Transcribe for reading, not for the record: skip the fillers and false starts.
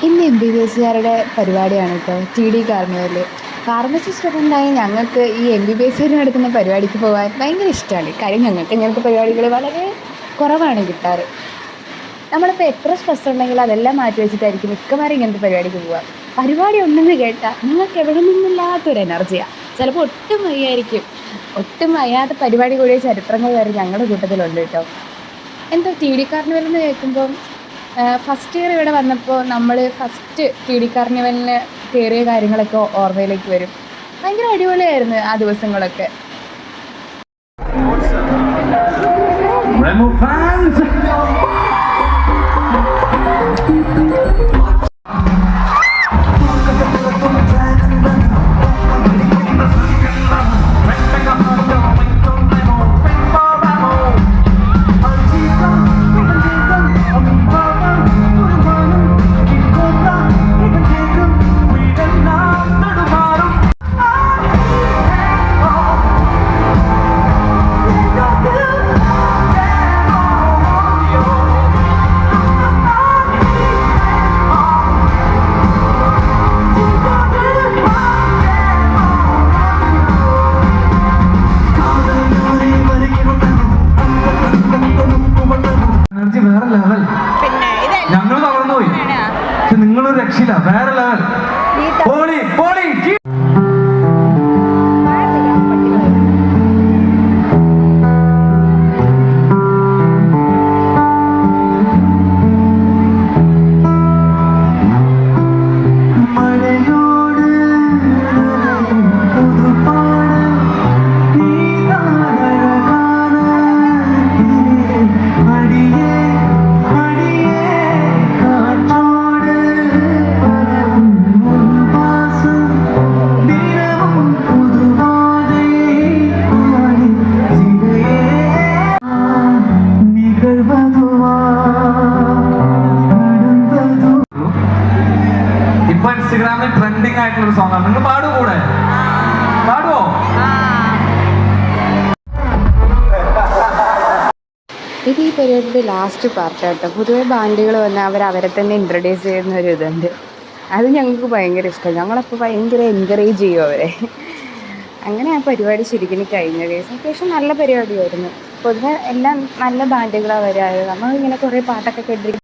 ഇന്ന് MBBSകാരുടെ പരിപാടിയാണ് കേട്ടോ, TD കാർണിവൽ. ഫാർമസി സ്റ്റുഡൻ്റായ ഞങ്ങൾക്ക് ഈ MBBSകാർ നടത്തുന്ന പരിപാടിക്ക് പോകാൻ ഭയങ്കര ഇഷ്ടമാണ്. കാര്യം ഞങ്ങൾക്ക് ഇങ്ങനത്തെ പരിപാടികൾ വളരെ കുറവാണ് കിട്ടാറ്. നമ്മളിപ്പോൾ എത്ര സ്ട്രെസ് ഉണ്ടെങ്കിലും അതെല്ലാം മാറ്റി വെച്ചിട്ടായിരിക്കും മിക്കവാറും ഇങ്ങനത്തെ പരിപാടിക്ക് പോവുക. പരിപാടി ഉണ്ടെന്ന് കേട്ടാൽ നിങ്ങൾക്ക് എവിടെ നിന്നില്ലാത്തൊരു എനർജിയാണ്. ചിലപ്പോൾ ഒട്ടും വയ്യായിരിക്കും. ഒട്ടും വയ്യാത്ത പരിപാടി കൂടിയ ചരിത്രങ്ങൾ വരെ ഞങ്ങളുടെ കൂട്ടത്തിലുണ്ട് കേട്ടോ. എന്തോ TD കാർണിവൽ എന്ന് കേൾക്കുമ്പം ഫസ്റ്റ് ഇയർ ഇവിടെ വന്നപ്പോൾ നമ്മൾ ഫസ്റ്റ് TD കാർണിവലിന് കയറിയ കാര്യങ്ങളൊക്കെ ഓർമ്മയിലേക്ക് വരും. ഭയങ്കര അടിപൊളിയായിരുന്നു ആ ദിവസങ്ങളൊക്കെ. വേറെ ലെവൽ. ഞങ്ങൾ തളർന്നുപോയി, നിങ്ങളൊരു രക്ഷയില്ല. വേറെ ലെവൽ. ഇപ്പൊ ഇൻസ്റ്റഗ്രാമിൽ ട്രെൻഡിങ് ആയിട്ടുള്ള സോങ് ആണ്. നിങ്ങൾ പാടുവോ? കൂടെ പാടുവോ? ഇത് ഈ പരിപാടിയുടെ ലാസ്റ്റ് പാർട്ട് കേട്ടോ. പൊതുവെ ബാൻഡുകൾ വന്ന് അവരെ തന്നെ ഇൻട്രൊഡ്യൂസ് ചെയ്യുന്ന ഒരു ഇതുണ്ട്. അത് ഞങ്ങൾക്ക് ഭയങ്കര ഇഷ്ടം. ഞങ്ങളപ്പോൾ ഭയങ്കര എൻകറേജ് ചെയ്യും അവരെ. അങ്ങനെ ആ പരിപാടി ശരിക്കും കഴിഞ്ഞ കേസ് അത്യാവശ്യം നല്ല പരിപാടിയായിരുന്നു. പൊതുവെ എല്ലാം നല്ല ബാൻഡുകളാണ് വരാറ്. നമ്മളിങ്ങനെ കുറേ പാട്ടൊക്കെ കേട്ടിരിക്കും.